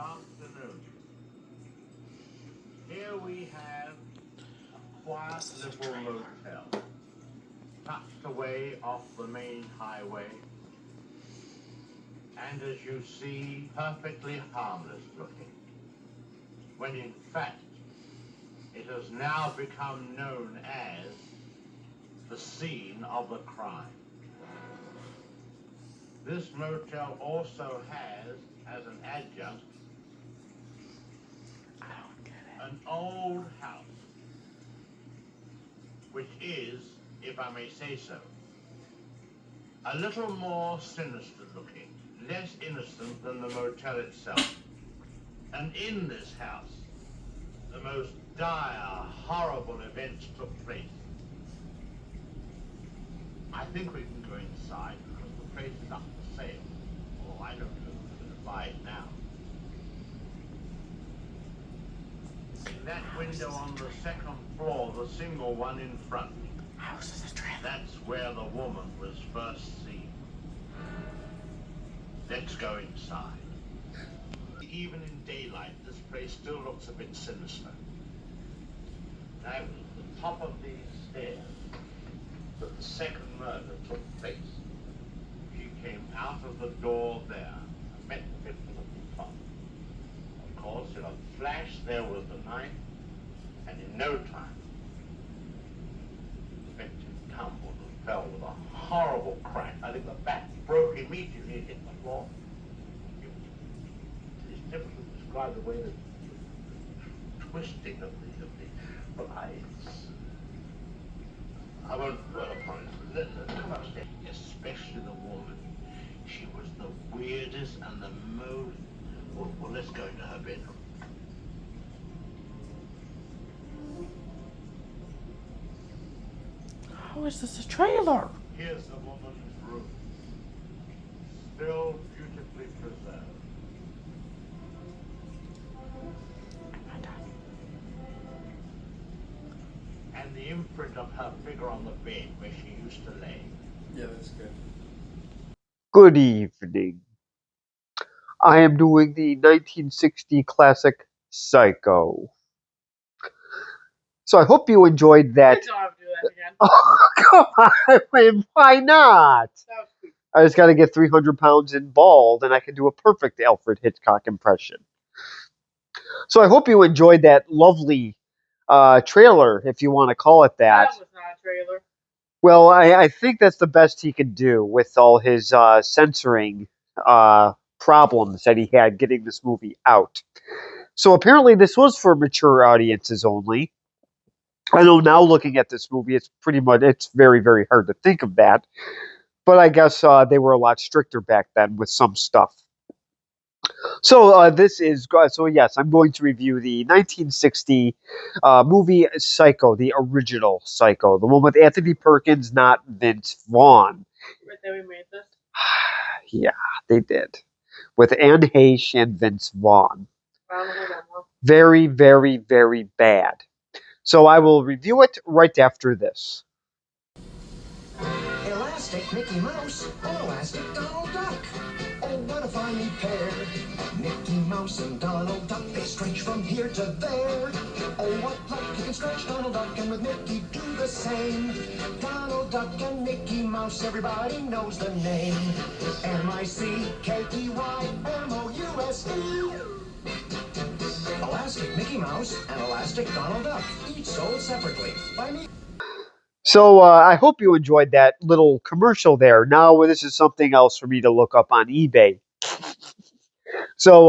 afternoon. Here we have a quiet little motel, tucked away off the main highway, and as you see, perfectly harmless looking, when in fact it has now become known as the scene of the crime. This motel also has, as an adjunct, an old house, which is, if I may say so, a little more sinister looking, less innocent than the motel itself. And in this house, the most dire, horrible events took place. I think we can go inside because the place is up for sale. Oh, I don't know who's going to buy it now. In that window on the second floor, the single one in front, that's where the woman was first seen. Let's go inside. Even in daylight, this place still looks a bit sinister. Now, at the top of these stairs that the second murder took place. She came out of the door there and met the victim at the top. Of course, in a flash, there was the knife, and in no time, the victim tumbled and fell with a horrible crack. I think the back broke immediately and hit the floor. It's difficult to describe the way the twisting of the blades. I won't dwell upon it. Come upstairs. Especially the woman. She was the weirdest and the most... Well, let's go into her bedroom. How is this a trailer? Here's the woman's room. Still beautifully preserved. And the imprint of her figure on the bed where she used to lay. Yeah, that's good. Good evening. I am doing the 1960 classic Psycho. So I hope you enjoyed that. I don't have to do that again. Oh, come on. Why not? That was cute. I just got to get 300 pounds in bald and I can do a perfect Alfred Hitchcock impression. So I hope you enjoyed that lovely trailer, if you want to call it that. That was not a trailer. Well, I think that's the best he could do with all his censoring problems that he had getting this movie out. So apparently this was for mature audiences only. I know now looking at this movie, it's very, very hard to think of that. But I guess they were a lot stricter back then with some stuff. So yes, I'm going to review the 1960 movie Psycho, the original Psycho, the one with Anthony Perkins, not Vince Vaughn. Right there, we made this. Yeah, they did. With Anne Heche and Vince Vaughn. Very, very, very bad. So I will review it right after this. Elastic Mickey Mouse and Elastic Donald Duck. Oh, what a funny pair. Mickey Mouse and Donald Duck, they stretch from here to there. Oh, what luck, you can stretch Donald Duck and with Mickey do the same. Donald Duck and Mickey Mouse, everybody knows the name. M-I-C-K-E-Y-M-O-U-S-E. Elastic Mickey Mouse and Elastic Donald Duck, each sold separately by me. So I hope you enjoyed that little commercial there. Now this is something else for me to look up on eBay. So,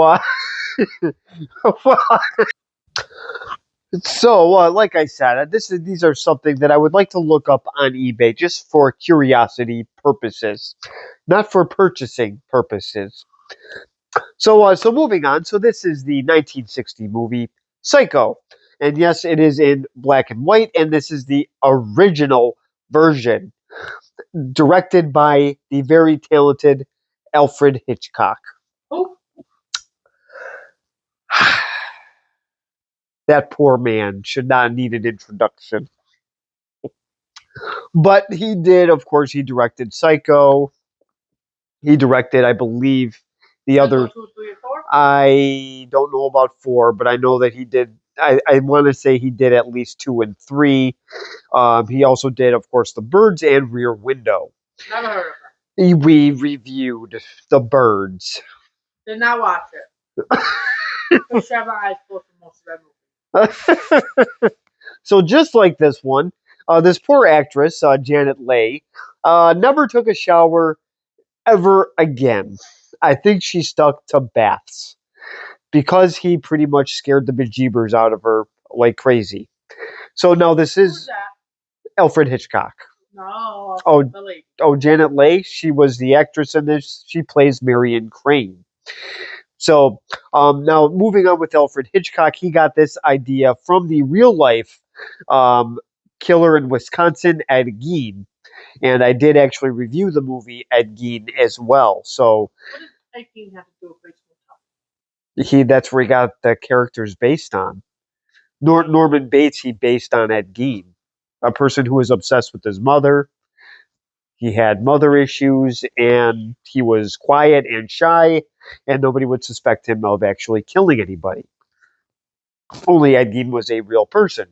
like I said, these are something that I would like to look up on eBay just for curiosity purposes, not for purchasing purposes. So moving on. So this is the 1960 movie Psycho. And yes, it is in black and white, and this is the original version, directed by the very talented Alfred Hitchcock. Oh. That poor man should not need an introduction. But he did, of course, he directed Psycho. He directed, I believe, the other... 1, 2, 3, and 4? I don't know about 4, but I know that he did. I want to say he did at least 2 and 3. He also did, of course, The Birds and Rear Window. Never heard of her. We reviewed The Birds. Did not watch it. I should have my eyes closed for most of that movie. So just like this one, this poor actress, Janet Leigh, never took a shower ever again. I think she stuck to baths because he pretty much scared the bejeebers out of her like crazy. So now this Who's is that? Alfred Hitchcock. No. Oh. The lady. Oh, Janet Leigh, she was the actress in this. She plays Marion Crane. So now moving on with Alfred Hitchcock, he got this idea from the real life killer in Wisconsin, Ed Gein. And I did actually review the movie Ed Gein as well. So What does Ed Gein have to do with Bates Motel? that's where he got the characters based on. Norman Bates, he based on Ed Gein, a person who was obsessed with his mother. He had mother issues, and he was quiet and shy, and nobody would suspect him of actually killing anybody. Only Ed Gein was a real person.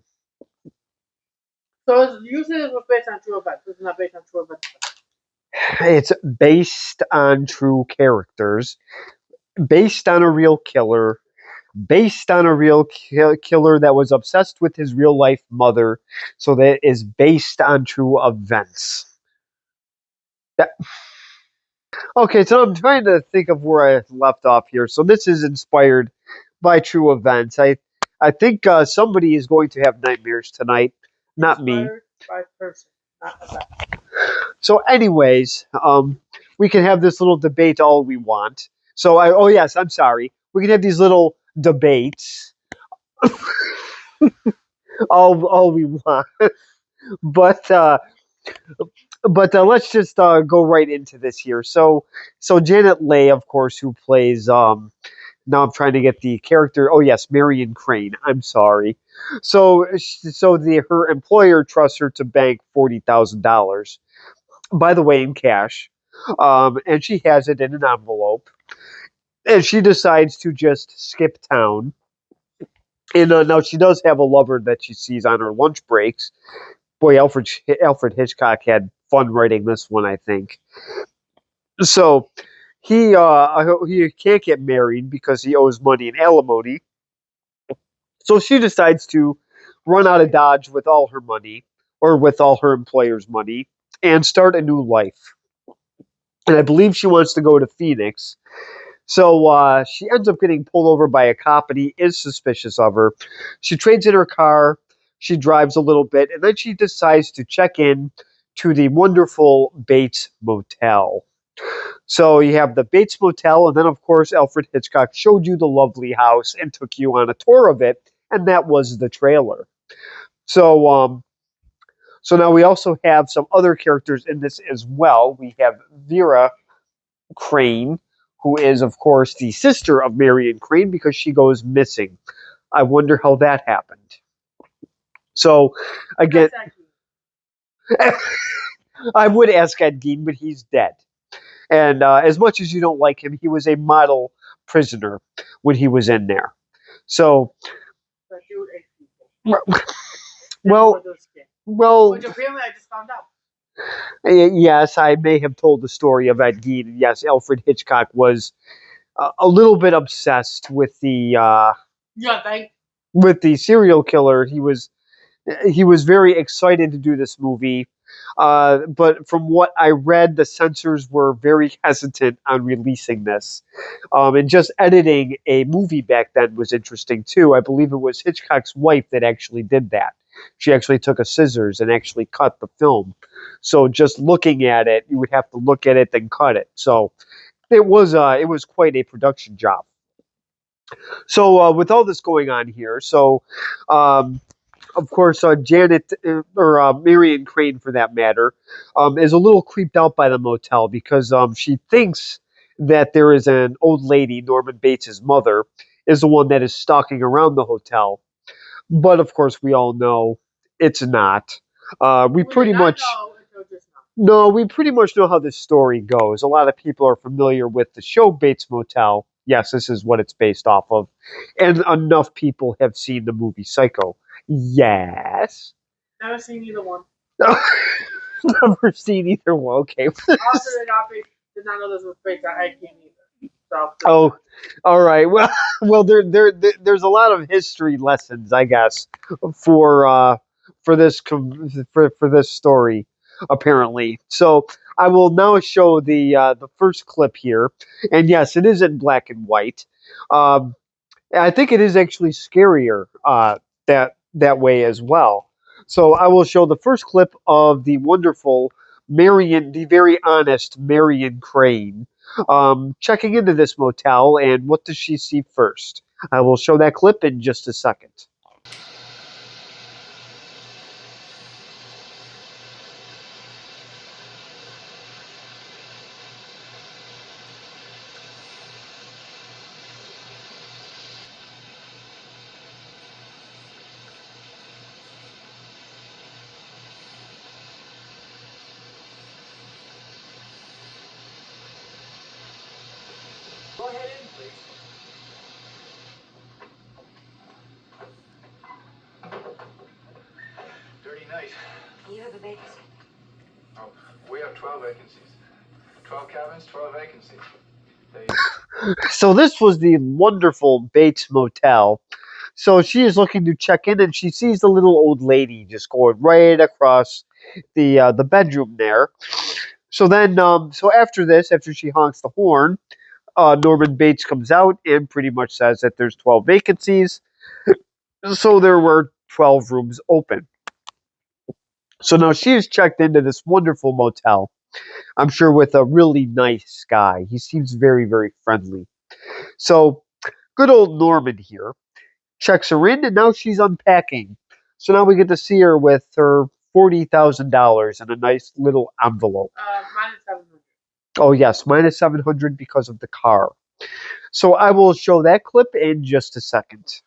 So usually it was based on true events. It's not based on true events. It's based on true characters, based on a real killer, based on a real killer that was obsessed with his real life mother, so that is based on true events. Okay, so I'm trying to think of where I left off here. So this is inspired by true events. I think somebody is going to have nightmares tonight, not me. Inspired by person, not event. So, anyways, we can have this little debate all we want. So, I'm sorry. We can have these little debates all we want, but let's just go right into this here. So Janet Leigh, of course, who plays now I'm trying to get the character. Oh yes, Marion Crane. I'm sorry. So her employer trusts her to bank $40,000. By the way, in cash, and she has it in an envelope, and she decides to just skip town. And now she does have a lover that she sees on her lunch breaks. Boy, Alfred Hitchcock had fun writing this one, I think. So he can't get married because he owes money in alimony. So she decides to run out of Dodge with all her money, or with all her employer's money, and start a new life. And I believe she wants to go to Phoenix. So she ends up getting pulled over by a cop, and he is suspicious of her. She trades in her car. She drives a little bit, and then she decides to check in to the wonderful Bates Motel. So you have the Bates Motel, and then, of course, Alfred Hitchcock showed you the lovely house and took you on a tour of it, and that was the trailer. So now we also have some other characters in this as well. We have Vera Crane, who is, of course, the sister of Marion Crane because she goes missing. I wonder how that happened. So, again, I would ask Ed Gein, but he's dead. And as much as you don't like him, he was a model prisoner when he was in there. So, But you ate people. well, Which apparently I just found out. yes, I may have told the story of Ed Gein. Yes, Alfred Hitchcock was a little bit obsessed with the with the serial killer. He was very excited to do this movie, but from what I read, the censors were very hesitant on releasing this. And just editing a movie back then was interesting too. I believe it was Hitchcock's wife that actually did that. She actually took a scissors and actually cut the film. So just looking at it, you would have to look at it then cut it. So it was quite a production job. So with all this going on here, of course, Janet, or Marion Crane for that matter, is a little creeped out by the motel because she thinks that there is an old lady, Norman Bates' mother, is the one that is stalking around the hotel. But of course, we all know it's not. We pretty much know how this story goes. A lot of people are familiar with the show Bates Motel. yes, this is what it's based off of. And enough people have seen the movie Psycho. Yes. Never seen either one. Never seen either one. Okay. Also, did not know this was based on Ed Gein either. So, Oh, all right. Well, there's a lot of history lessons, I guess, for this for this story, apparently. So I will now show the first clip here, and yes, it is in black and white. Um, I think it is actually scarier that way as well. So I will show the first clip of the wonderful Marion, the very honest Marion Crane, checking into this motel, and what does she see first? I will show that clip in just a second. Go ahead in, please. Dirty night. You have a vacancy. Oh, we have 12 vacancies. 12 cabins, 12 vacancies. So this was the wonderful Bates Motel. So she is looking to check in, and she sees the little old lady just going right across the bedroom there. So then, so after this, after she honks the horn, Norman Bates comes out and pretty much says that there's 12 vacancies. So there were 12 rooms open. So now she is checked into this wonderful motel, I'm sure with a really nice guy. He seems very, very friendly. So good old Norman here checks her in, and now she's unpacking. So now we get to see her with her $40,000 in a nice little envelope. minus 700. Oh yes, minus 700 because of the car. So I will show that clip in just a second.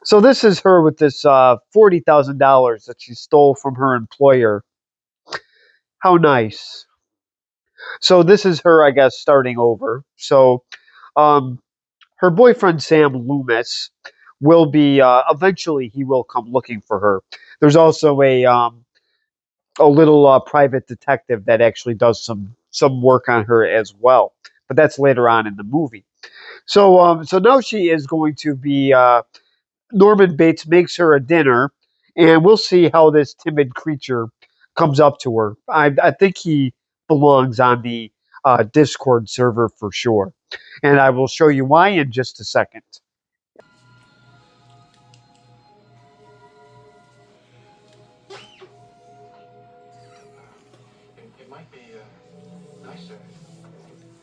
So this is her with this $40,000 that she stole from her employer. How nice. So this is her, I guess, starting over. So um, her boyfriend Sam Loomis will be eventually he will come looking for her. There's also a little private detective that actually does some work on her as well, but that's later on in the movie. So now she is going to be Norman Bates makes her a dinner, and we'll see how this timid creature comes up to her. I think he belongs on the Discord server for sure, and I will show you why in just a second. It might be nicer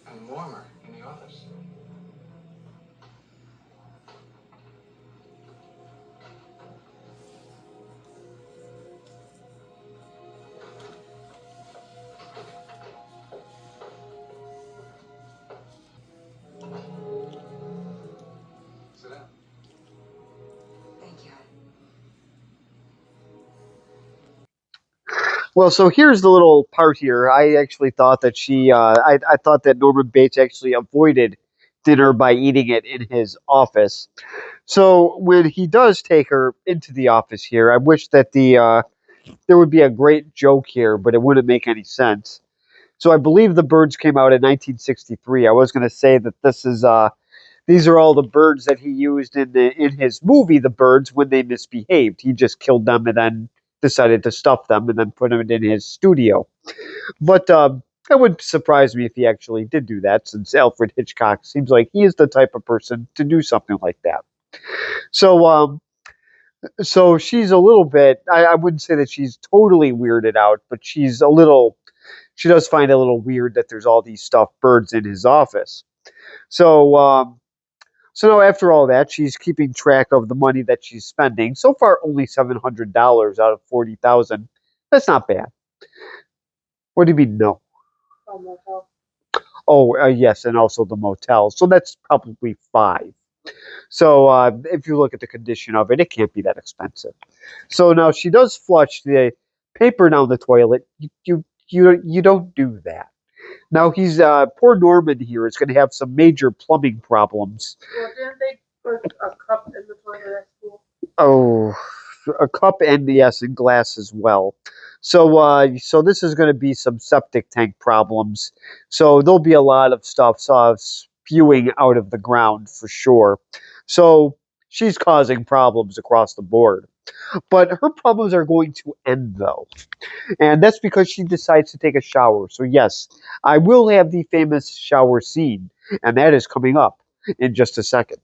and warmer in the office. Sit down. Thank you. Well, so here's the little part here. I actually thought that I thought that Norman Bates actually avoided dinner by eating it in his office. So when he does take her into the office here, I wish that there would be a great joke here, but it wouldn't make any sense. So I believe The Birds came out in 1963. I was going to say that these are all the birds that he used in his movie The Birds when they misbehaved. He just killed them and then decided to stuff them and then put them in his studio. But it would surprise me if he actually did do that, since Alfred Hitchcock seems like he is the type of person to do something like that. So she's a little bit, I wouldn't say that she's totally weirded out, but she does find it a little weird that there's all these stuffed birds in his office. So now after all that, she's keeping track of the money that she's spending. So far, only $700 out of 40,000. That's not bad. What do you mean no? Oh, motel. Oh, yes, and also the motel. So that's probably 5. So if you look at the condition of it, it can't be that expensive. So now she does flush the paper down the toilet. You don't do that. Now he's poor Norman here is going to have some major plumbing problems. Well, didn't they put a cup in the toilet at school? Oh, a cup and yes, and glass as well. So this is going to be some septic tank problems. So there'll be a lot of stuff spewing out of the ground for sure. So she's causing problems across the board. But her problems are going to end though. And that's because she decides to take a shower. So yes, I will have the famous shower scene, and that is coming up in just a second.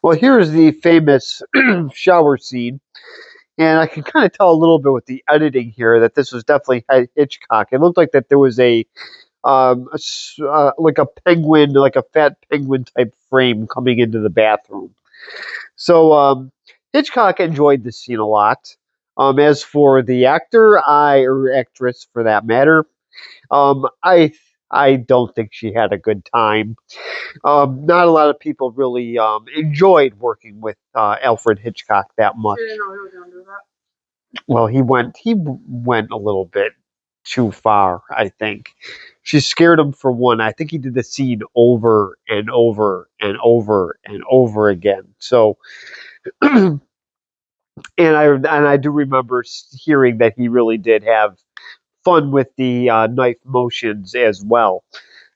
Well, here's the famous shower scene, and I can kind of tell a little bit with the editing here that this was definitely Hitchcock. It looked like that there was like a penguin, like a fat penguin type frame coming into the bathroom. So Hitchcock enjoyed this scene a lot. As for the actor, or actress for that matter, um, I I don't think she had a good time. Not a lot of people really enjoyed working with Alfred Hitchcock that much. She didn't know he was gonna do that. Well, he went a little bit too far, I think. She scared him for one. I think he did the scene over and over and over and over again. So, and I do remember hearing that he really did have fun with the knife motions as well.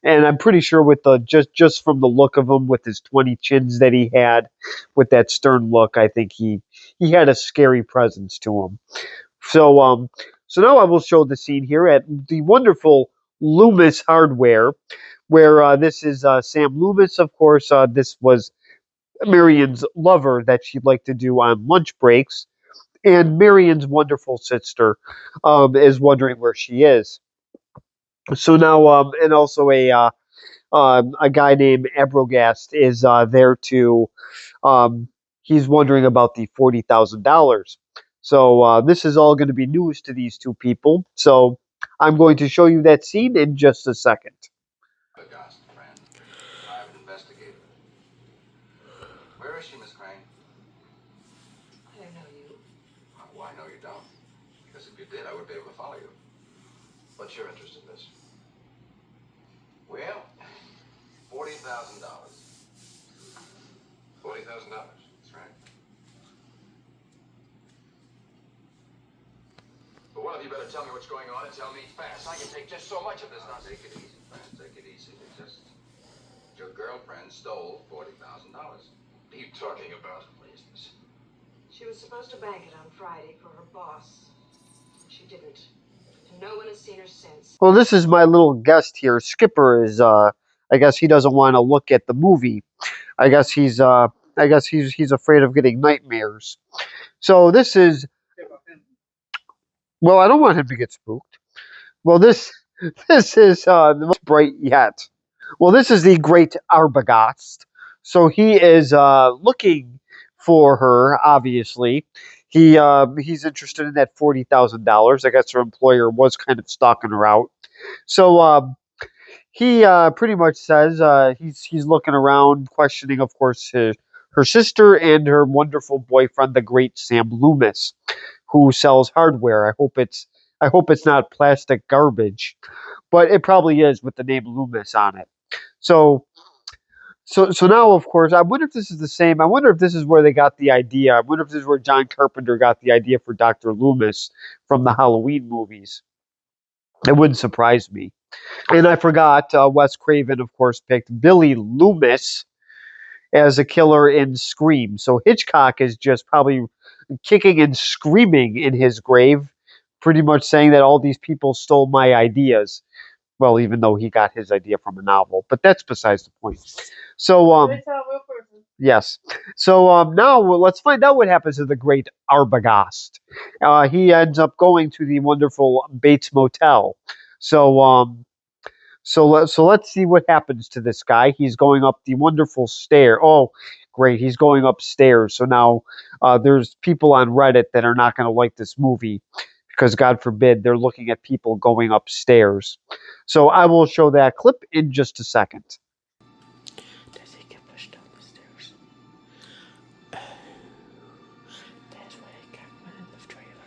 And I'm pretty sure with the just from the look of him, with his 20 chins that he had, with that stern look, I think he had a scary presence to him. So so now I will show the scene here at the wonderful Loomis Hardware, where this is Sam Loomis, of course. This was Marion's lover that she'd like to do on lunch breaks, and Marion's wonderful sister is wondering where she is. So now, and also a guy named Abrogast is there to. Um, he's wondering about the $40,000. So this is all going to be news to these two people. So I'm going to show you that scene in just a second. August, friend. Private investigator. Where is she, Miss Crane? I don't know you. Why, no, you don't. Because if you did, I would be able to follow you. What's your interest in this? Well, $40,000. $40,000. That's right. But one of you better tell me what's going on and tell me fast. I can take just so much of this nonsense. Take it easy, friend. Take it easy. Your girlfriend stole $40,000. What are you talking about? What is this? She was supposed to bank it on Friday for her boss. She didn't. And no one has seen her since. Well, this is my little guest here. Skipper is I guess he doesn't want to look at the movie. I guess he's he's afraid of getting nightmares. So this is, well, I don't want him to get spooked. Well, this is the most bright yet. Well, this is the great Arbogast. So he is looking for her. Obviously, he's interested in that $40,000. I guess her employer was kind of stalking her out. So he pretty much says he's looking around, questioning, of course, her sister and her wonderful boyfriend, the great Sam Loomis, who sells hardware. I hope it's not plastic garbage, but it probably is with the name Loomis on it. So so now, of course, I wonder if this is the same. I wonder if this is where they got the idea. I wonder if this is where John Carpenter got the idea for Dr. Loomis from the Halloween movies. It wouldn't surprise me. And I forgot, Wes Craven, of course, picked Billy Loomis as a killer in Scream. So Hitchcock is just probably kicking and screaming in his grave, pretty much saying that all these people stole my ideas. Well, even though he got his idea from a novel, but that's besides the point. So, It's a real person. yes. So now let's find out what happens to the great Arbogast. He ends up going to the wonderful Bates Motel. So let's see what happens to this guy. He's going up the wonderful stair. Oh, great! He's going upstairs. So now there's people on Reddit that are not going to like this movie because, God forbid, they're looking at people going upstairs. So I will show that clip in just a second. Does he get pushed up the stairs? That's why I got one in the trailer.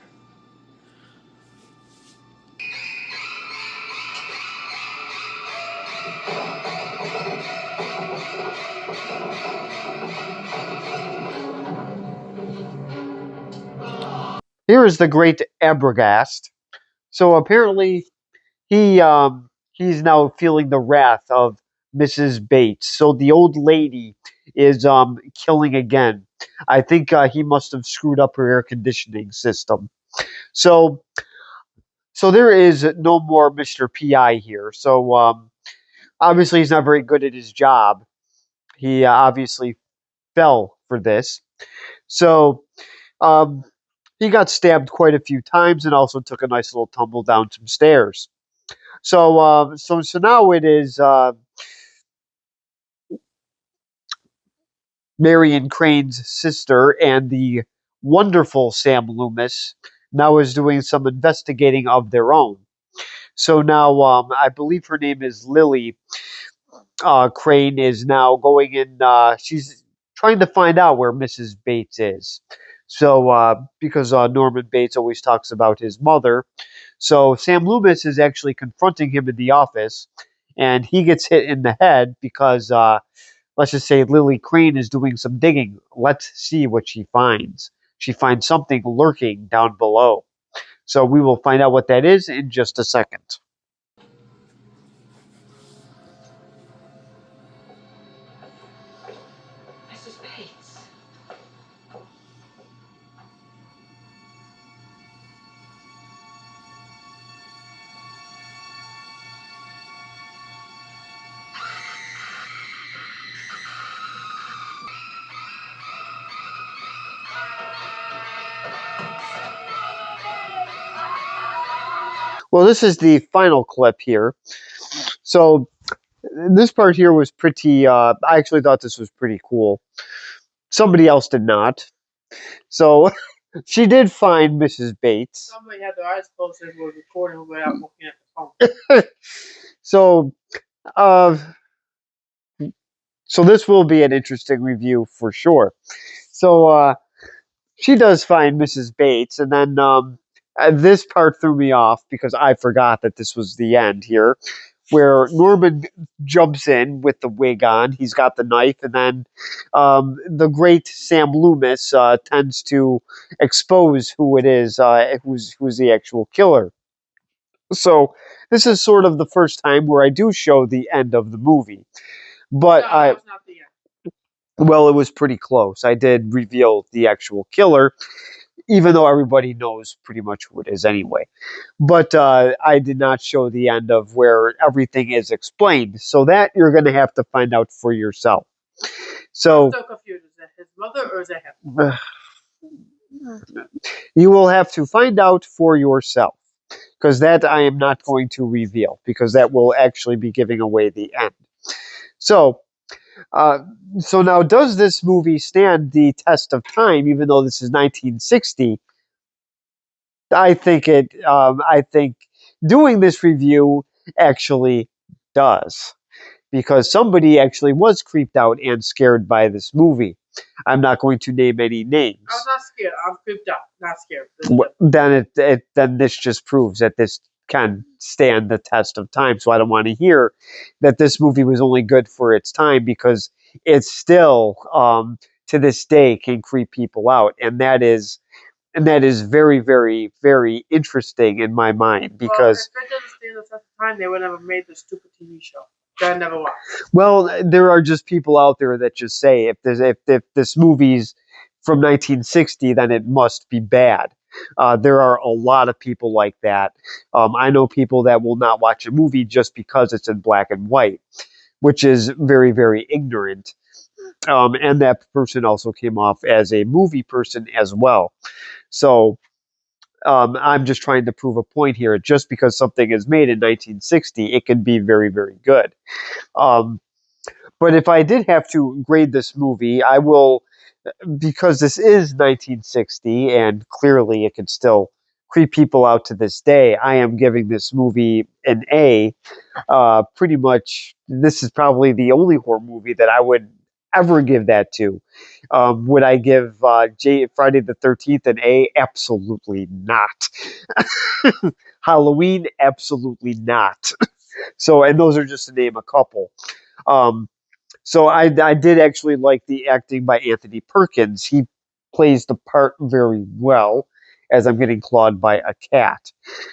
Here is the great Arbogast. So apparently he's now feeling the wrath of Mrs. Bates. So the old lady is killing again. I think he must have screwed up her air conditioning system. So there is no more Mr. PI here. So obviously he's not very good at his job. He obviously fell for this. So um, he got stabbed quite a few times and also took a nice little tumble down some stairs. So now it is Marion Crane's sister and the wonderful Sam Loomis now is doing some investigating of their own. So now I believe her name is Lily Crane is now going in. She's trying to find out where Mrs. Bates is. So because Norman Bates always talks about his mother, so Sam Loomis is actually confronting him in the office, and he gets hit in the head because let's just say Lily Crane is doing some digging. Let's see what she finds. She finds something lurking down below. So we will find out what that is in just a second. Mrs. Bates. Well, this is the final clip here. So this part here was pretty. I actually thought this was pretty cool. Somebody else did not. So she did find Mrs. Bates. Somebody had their eyes closed and was recording without looking at the phone. So, uh, so this will be an interesting review for sure. So she does find Mrs. Bates, and then this part threw me off because I forgot that this was the end here, where Norman jumps in with the wig on. He's got the knife, and then the great Sam Loomis tends to expose who it is, who's the actual killer. So this is sort of the first time where I do show the end of the movie, but No, that was not the end. well, it was pretty close. I did reveal the actual killer, even though everybody knows pretty much who it is anyway. But I did not show the end of where everything is explained. So that you're going to have to find out for yourself. So I'm so confused. Is that his mother or is that him? you will have to find out for yourself. Because that I am not going to reveal, because that will actually be giving away the end. So now, does this movie stand the test of time? Even though this is 1960, I think it. I think doing this review actually does, because somebody actually was creeped out and scared by this movie. I'm not going to name any names. I was not scared. I'm creeped out, not scared. Then this just proves that this can stand the test of time. So I don't want to hear that this movie was only good for its time, because it still to this day can creep people out, and that is that is very, very, very interesting in my mind because, well, if it doesn't stand the test of time, they would never have made this stupid TV show that I never watched. well, there are just people out there that just say if this movie's from 1960, then it must be bad. There are a lot of people like that. I know people that will not watch a movie just because it's in black and white, which is very, very ignorant. And that person also came off as a movie person as well. So I'm just trying to prove a point here. Just because something is made in 1960, it can be very, very good. Um, but if I did have to grade this movie, I will, because this is 1960 and clearly it can still creep people out to this day. I am giving this movie an A. Pretty much, this is probably the only horror movie that I would ever give that to. Would I give Friday the 13th an A? Absolutely not. Halloween? Absolutely not. So, and those are just to name a couple. Um, so I did actually like the acting by Anthony Perkins. He plays the part very well, as I'm getting clawed by a cat.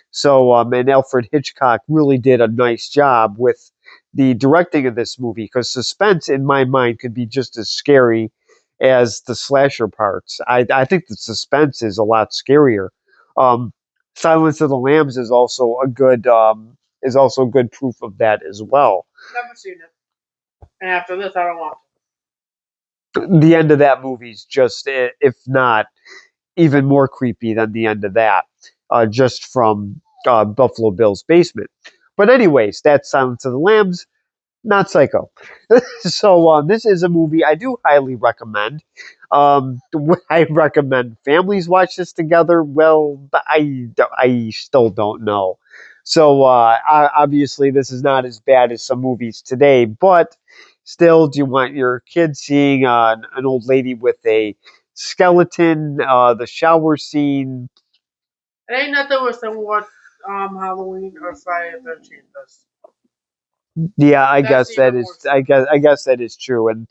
So, and Alfred Hitchcock really did a nice job with the directing of this movie because suspense, in my mind, could be just as scary as the slasher parts. I think the suspense is a lot scarier. Um, Silence of the Lambs is also good proof of that as well. Never seen it. And after this, I don't want The end of that movie's just, if not even more creepy than the end of that, just from Buffalo Bill's basement. But anyways, that's Silence of the Lambs, not Psycho. So this is a movie I do highly recommend. Would I recommend families watch this together? Well, I still don't know. So obviously, this is not as bad as some movies today, but still, do you want your kids seeing an old lady with a skeleton, the shower scene? it. It ain't nothing worse than what Halloween or Friday the 13th does. Yeah, I That's guess that even is. worse. I guess that is true, and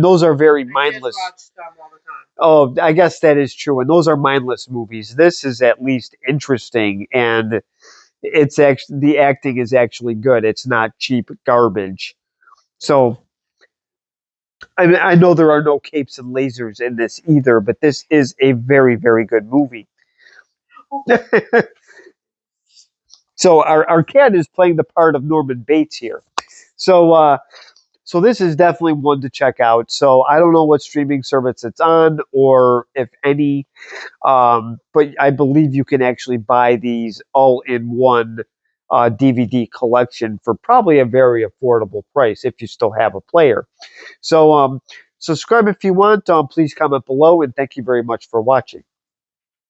those are very My kids mindless. watch them all the time. Oh, I guess that is true, and those are mindless movies. This is at least interesting, and it's actually the acting is actually good. It's not cheap garbage. So I know there are no capes and lasers in this either, but this is a very, very good movie. So our cat is playing the part of Norman Bates here. So so this is definitely one to check out. So I don't know what streaming service it's on or if any, but I believe you can actually buy these all in one DVD collection for probably a very affordable price if you still have a player. So subscribe if you want. Please comment below, and thank you very much for watching.